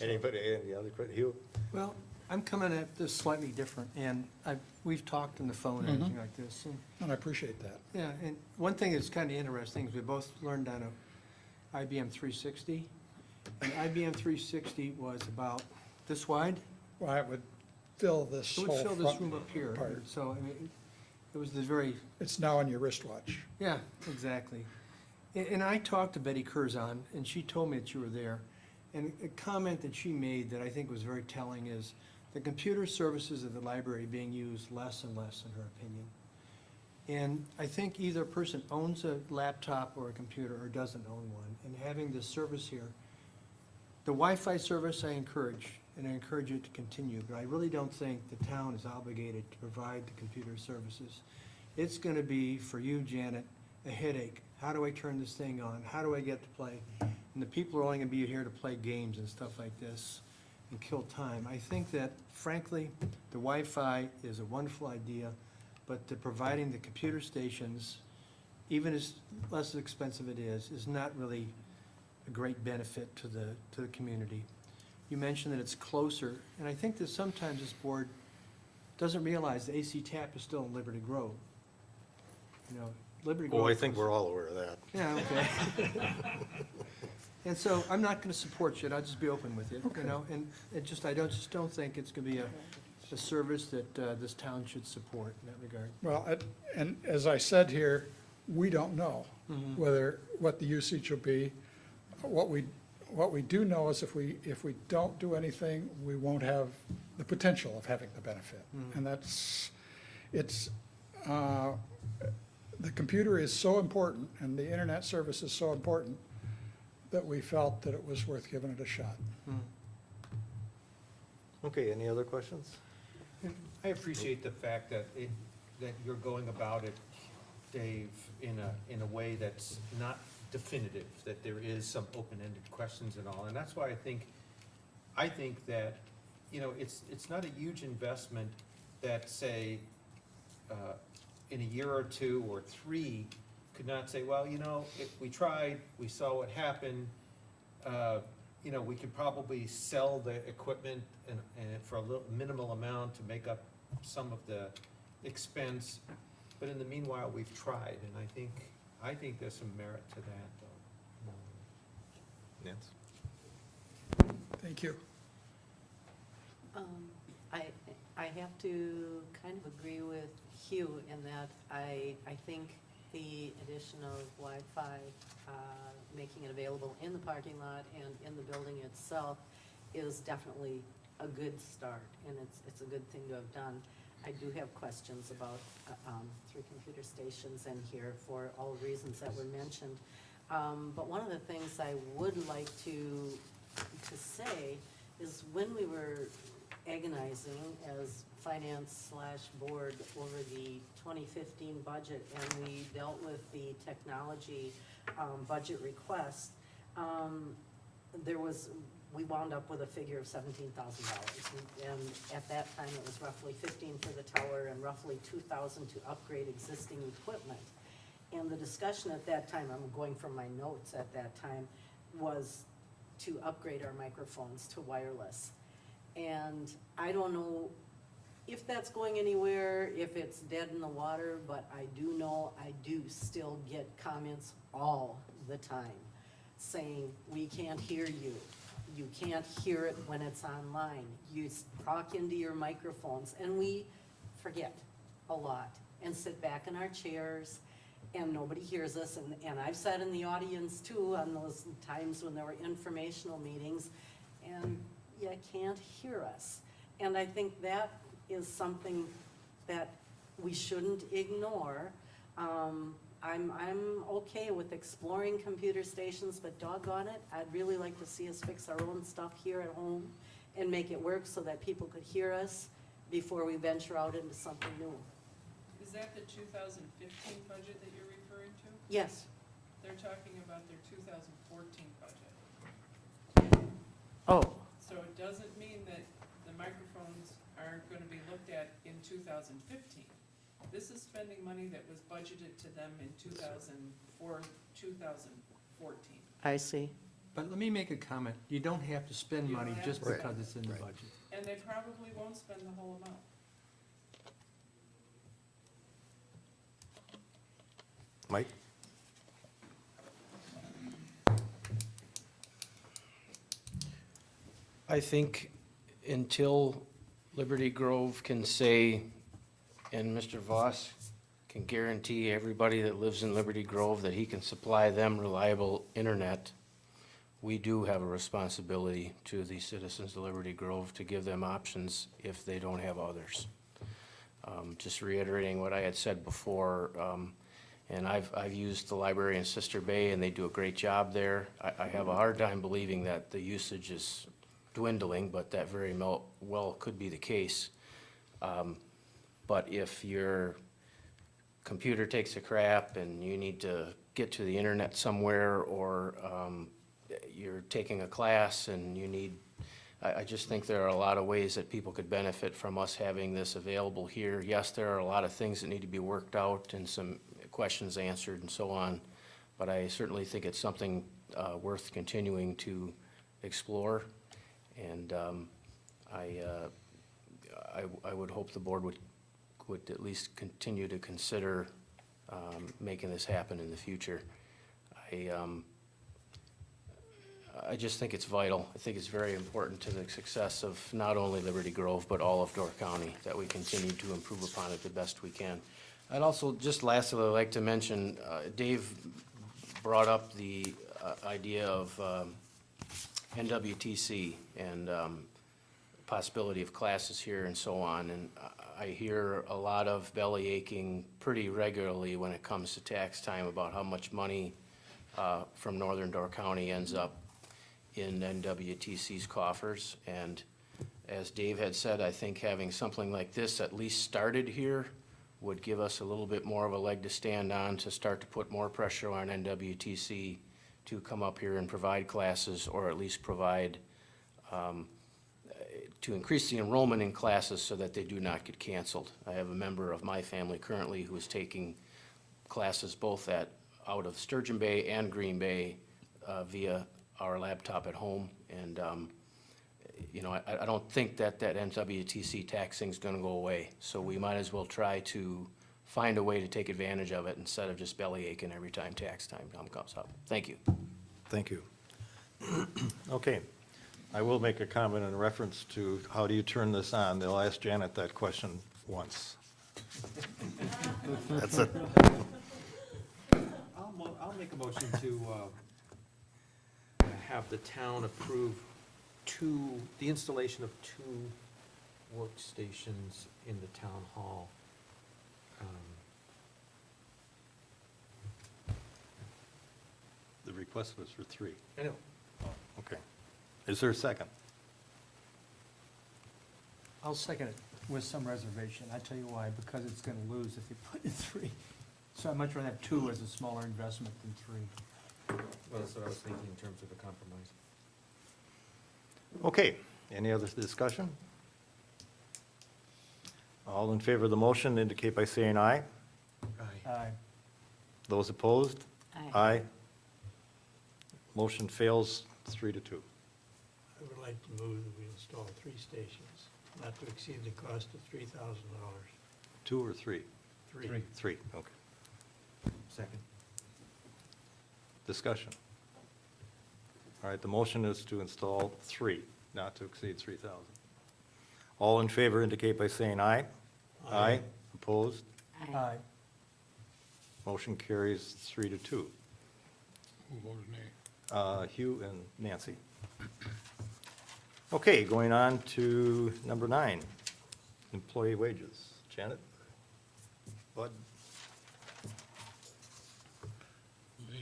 Anybody, any other question? Hugh? Well, I'm coming at this slightly different, and we've talked on the phone and everything like this. and I appreciate that. Yeah, and one thing that's kind of interesting is we both learned on a IBM 360. And IBM 360 was about this wide. Well, it would fill this It whole would fill this front room up here. part. So, I mean, it was the very, It's now on your wristwatch. yeah, exactly. And I talked to Betty Curzon, and she told me that you were there. And a comment that she made that I think was very telling is the computer services of the library being used less and less, in her opinion. And I think either a person owns a laptop or a computer or doesn't own one, and having this service here, the Wi-Fi service I encourage, and I encourage it to continue, but I really don't think the town is obligated to provide the computer services. It's gonna be, for you, Janet, a headache. How do I turn this thing on? How do I get to play? And the people are only gonna be here to play games and stuff like this and kill time. I think that frankly, the Wi-Fi is a wonderful idea, but the providing the computer stations, even as less expensive it is not really a great benefit to the community. You mentioned that it's closer, and I think that sometimes this board doesn't realize the AC Tap is still in Liberty Grove. You know, Liberty Grove. Oh, I think was- we're all aware of that. Yeah, okay. And so I'm not gonna support you, I'll just be open with you, you know, and it just, I just don't think it's gonna be a service that this town should support in that regard. Well, and as I said here, we don't know Mhm. what the usage will be what we do know is if we don't do anything, we won't have the potential of having the benefit. And the computer is so important and the internet service is so important that we felt that it was worth giving it a shot. Okay, any other questions? I appreciate the fact that that you're going about it, Dave, in a way that's not definitive, that there is some open-ended questions and all, and that's why I think that, you know, it's not a huge investment that, say, in a year or two or three, could not say, well, you know, if we tried, we saw what happened, you know, we could probably sell the equipment and for a little minimal amount to make up some of the expense, but in the meanwhile, we've tried, and I think there's some merit to that, though. Nance? Thank you. I have to kind of agree with Hugh in that I think the addition of Wi-Fi, making it available in the parking lot and in the building itself is definitely a good start, and it's a good thing to have done. I do have questions about 3 computer stations in here for all the reasons that were mentioned. But one of the things I would like to say is when we were agonizing as finance/board over the 2015 budget and we dealt with the technology budget request, we wound up with a figure of $17,000. And at that time, it was roughly $15,000 for the tower and roughly $2,000 to upgrade existing equipment. And the discussion at that time, I'm going from my notes at that time, was to upgrade our microphones to wireless. And I don't know if that's going anywhere, if it's dead in the water, but I do know I do still get comments all the time saying, we can't hear you. You can't hear it when it's online. You talk into your microphones, and we forget a lot and sit back in our chairs and nobody hears us. And I've sat in the audience too on those times when there were informational meetings and you can't hear us. And I think that is something that we shouldn't ignore. I'm okay with exploring computer stations, but doggone it, I'd really like to see us fix our own stuff here at home and make it work so that people could hear us before we venture out into something new. Is that the 2015 budget that you're referring to? Yes. They're talking about their 2014 budget. Oh. So it doesn't mean that the microphones aren't gonna be looked at in 2015. This is spending money that was budgeted to them in 2004, 2014. I see. But let me make a comment. You don't have to spend You don't money have just to because spend it's in the Right. budget. And they probably won't spend the whole amount. Mike? I think until Liberty Grove can say, and Mr. Voss can guarantee everybody that lives in Liberty Grove that he can supply them reliable internet, we do have a responsibility to the citizens of Liberty Grove to give them options if they don't have others. Just reiterating what I had said before, and I've used the library in Sister Bay and they do a great job there. I have a hard time believing that the usage is dwindling, but that very well could be the case. But if your computer takes a crap and you need to get to the internet somewhere, or you're taking a class and you need, I just think there are a lot of ways that people could benefit from us having this available here. Yes, there are a lot of things that need to be worked out and some questions answered and so on, but I certainly think it's something worth continuing to explore. And I would hope the board would at least continue to consider making this happen in the future. I just think it's vital. I think it's very important to the success of not only Liberty Grove, but all of Door County, that we continue to improve upon it the best we can. I'd also, just lastly, I'd like to mention, Dave brought up the idea of NWTC and possibility of classes here and so on. And I hear a lot of belly aching pretty regularly when it comes to tax time about how much money from Northern Door County ends up in NWTC's coffers. And as Dave had said, I think having something like this at least started here would give us a little bit more of a leg to stand on to start to put more pressure on NWTC to come up here and provide classes, or at least provide, to increase the enrollment in classes so that they do not get canceled. I have a member of my family currently who is taking classes both out of Sturgeon Bay and Green Bay via our laptop at home. And, you know, I don't think that NWTC tax thing's gonna go away. So we might as well try to find a way to take advantage of it instead of just belly aching every time tax time comes up. Thank you. Thank you. Okay, I will make a comment in reference to how do you turn this on? They'll ask Janet that question once. That's it. I'll make a motion to have the town approve the installation of 2 workstations in the town hall. The request was for 3. I know. Okay. Is there a second? I'll second it with some reservation. I tell you why, because it's gonna lose if you put in 3. So I'd much rather have 2 as a smaller investment than 3. Well, that's what I was thinking in terms of a compromise. Okay, any other discussion? All in favor of the motion indicate by saying aye. Aye. Those opposed? Aye. Motion fails 3 to 2. I would like to move that we install 3 stations, not to exceed the cost of $3,000. 2 or 3? 3. 3, okay. Second. Discussion. All right, the motion is to install 3, not to exceed 3,000. All in favor indicate by saying aye. Aye. Opposed? Aye. Motion carries 3 to 2. Who voted nay? Hugh and Nancy. Okay, going on to number 9, employee wages. Janet? Bud?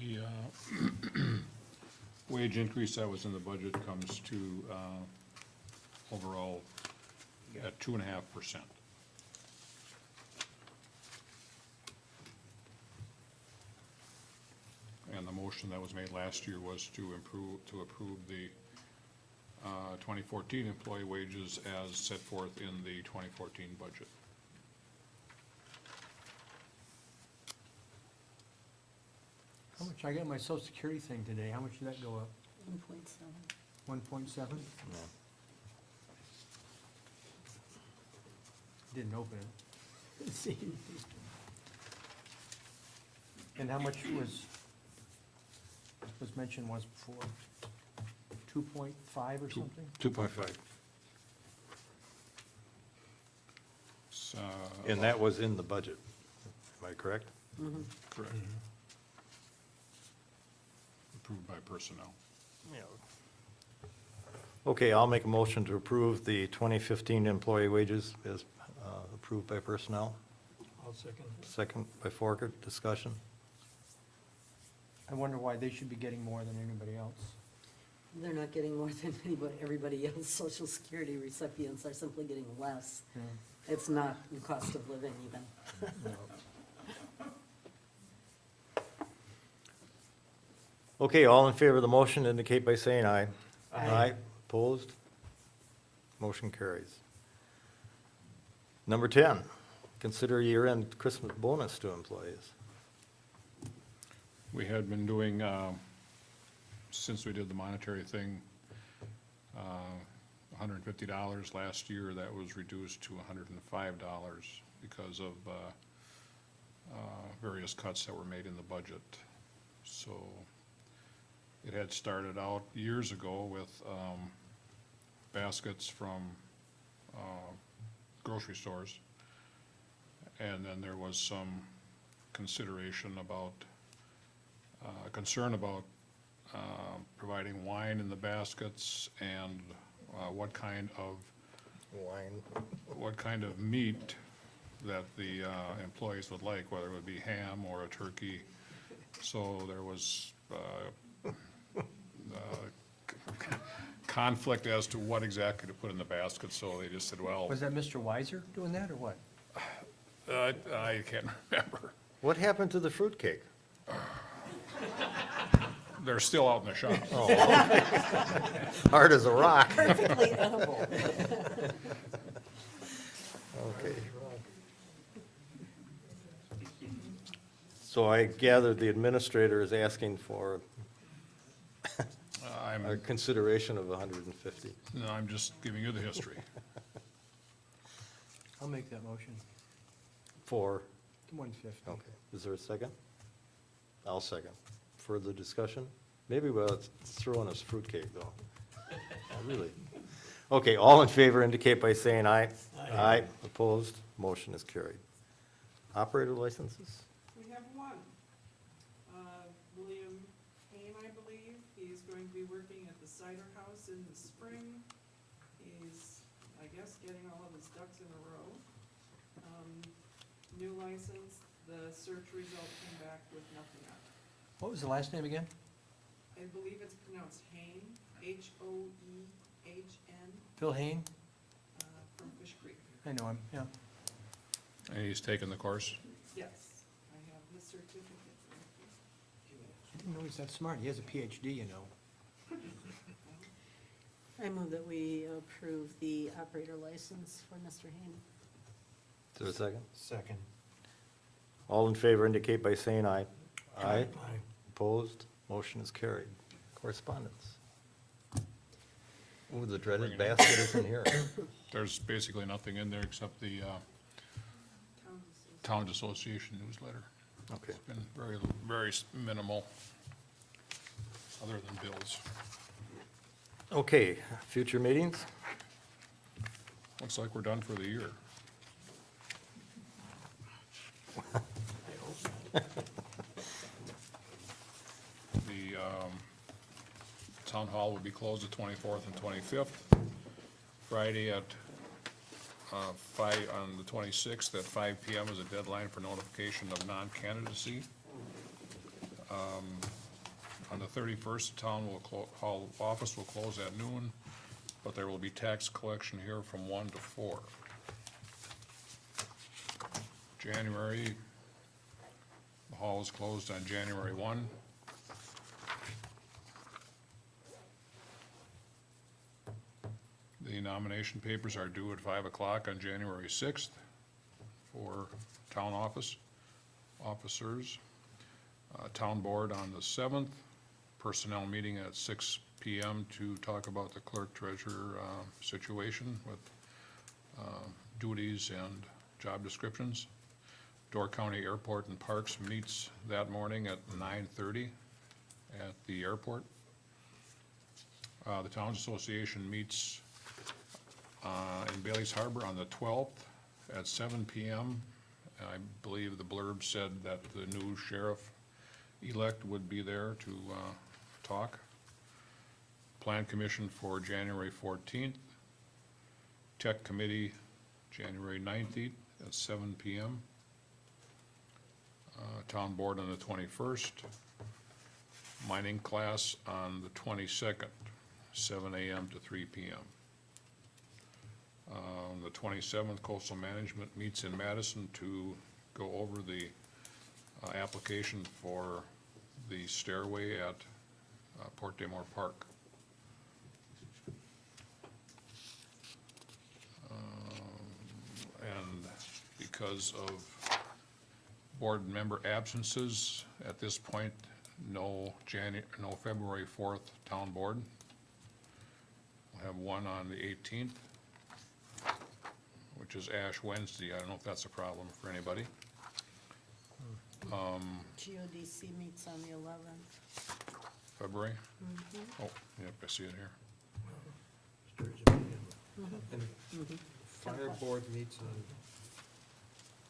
The wage increase that was in the budget comes to overall at 2.5%. And the motion that was made last year was to approve the 2014 employee wages as set forth in the 2014 budget. How much, I got my social security thing today, how much did that go up? 1.7. 1.7? Didn't open it. See. And how much was mentioned was before? 2.5 or something? 2.5. So, And that was in the budget, am I correct? correct. Approved by personnel. Okay, I'll make a motion to approve the 2015 employee wages as approved by personnel. I'll second it. Second by Forkert. Discussion. I wonder why they should be getting more than anybody else. They're not getting more than everybody else. Social security recipients are simply getting less. Yeah. It's not the cost of living even. Okay, all in favor of the motion indicate by saying aye. Aye. Opposed? Motion carries. Number 10, consider year-end Christmas bonus to employees. We had been doing, since we did the monetary thing, $150 last year. That was reduced to $105 because of various cuts that were made in the budget. So it had started out years ago with baskets from grocery stores. And then there was some consideration about, concern about providing wine in the baskets, and what kind of meat that the employees would like, whether it would be ham or a turkey. So there was conflict as to what exactly to put in the basket, so they just said, well, Was that Mr. Weiser doing that, or what? I can't remember. What happened to the fruitcake? They're still out in the shop. Hard as a rock. Perfectly edible. Okay. So I gather the administrator is asking for a I'm, consideration of 150. no, I'm just giving you the history. I'll make that motion. For, 150. okay, is there a second? I'll second. Further discussion? Maybe we'll throw in a fruitcake, though. Really? Okay, all in favor indicate by saying aye. Aye. Opposed? Motion is carried. Operator licenses? We have one. William Kane, I believe. He's going to be working at the cider house in the spring. He's, I guess, getting all of his ducks in a row. New license, the search result came back with nothing on it. What was the last name again? I believe it's pronounced Hain, Hoehn, Phil Hain? from Fish Creek. I know him, yeah. And he's taken the course. Yes, I have his certificate right here. I didn't know he's that smart. He has a PhD, you know. I move that we approve the operator license for Mr. Haney. Is there a second? Second. All in favor indicate by saying aye. Aye. Aye. Opposed? Motion is carried. Correspondence. Ooh, the dreaded Bring it in. basket is in here. There's basically nothing in there except the Town Association. Towns Association newsletter. Okay. It's been very minimal, other than bills. Okay, future meetings? Looks like we're done for the year. The town hall will be closed the 24th and 25th. Friday at 5, on the 26th at 5 PM is a deadline for notification of non-candidacy. On the 31st, the town hall office will close at noon, but there will be tax collection here from 1 to 4. January, the hall is closed on January 1. The nomination papers are due at 5 o'clock on January 6th for town officers. Town board on the 7th, personnel meeting at 6 PM to talk about the clerk treasurer situation with duties and job descriptions. Door County Airport and Parks meets that morning at 9:30 at the airport. The Towns Association meets in Bailey's Harbor on the 12th at 7 PM. I believe the blurb said that the new sheriff-elect would be there to talk. Plan Commission for January 14th. Tech Committee, January 19th at 7 PM. Town Board on the 21st. Mining class on the 22nd, 7 AM to 3 PM. The 27th, Coastal Management meets in Madison to go over the application for the stairway at Port des Moines Park. And because of board member absences, at this point, no February 4th town board. We'll have one on the 18th, which is Ash Wednesday. I don't know if that's a problem for anybody. GODC meets on the 11th. February? Oh, yep, I see it here. And fire board meets on,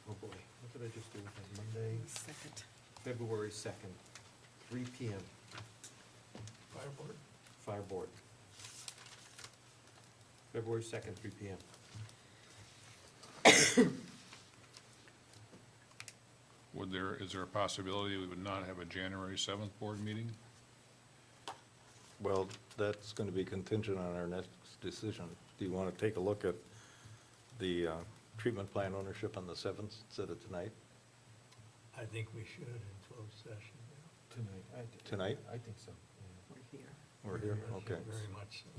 oh boy, what did I just do with that, Monday, Second. February 2nd, 3 PM. Fire board? Fire board. February 2nd, 3 PM. Is there a possibility we would not have a January 7th board meeting? Well, that's going to be contingent on our next decision. Do you want to take a look at the treatment plan ownership on the 7th instead of tonight? I think we should in closed session. Tonight. Tonight? I think so, We're here. We're here, Yes, okay. Very much so.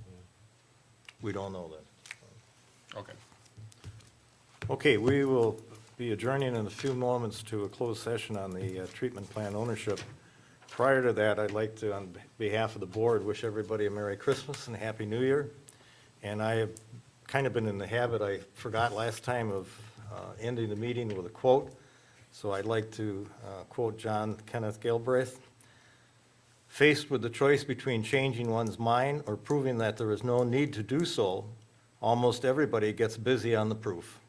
We don't know that. Okay. Okay, we will be adjourning in a few moments to a closed session on the treatment plan ownership. Prior to that, I'd like to, on behalf of the board, wish everybody a Merry Christmas and a Happy New Year. And I have kind of been in the habit, I forgot last time, of ending the meeting with a quote. So I'd like to quote John Kenneth Galbraith. "Faced with the choice between changing one's mind or proving that there is no need to do so, almost everybody gets busy on the proof."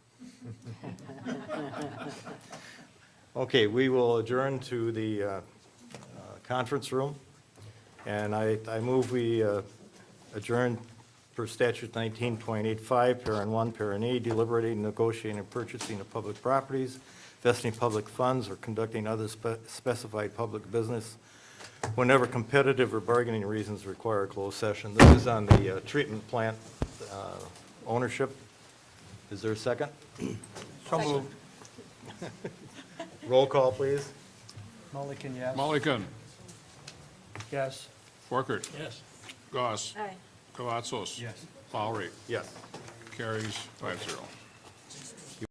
Okay, we will adjourn to the conference room, and I move we adjourn per statute 19.85, parent 1, parent E, deliberating, negotiating, and purchasing of public properties, vesting public funds, or conducting other specified public business whenever competitive or bargaining reasons require a closed session. This is on the treatment plant ownership. Is there a second? So moved. Roll call, please. Mulligan, yes. Mulligan, Yes. Borkert, Yes. Goss, Aye. Cavazos. Yes. Lowry, Yes. carries 5-0.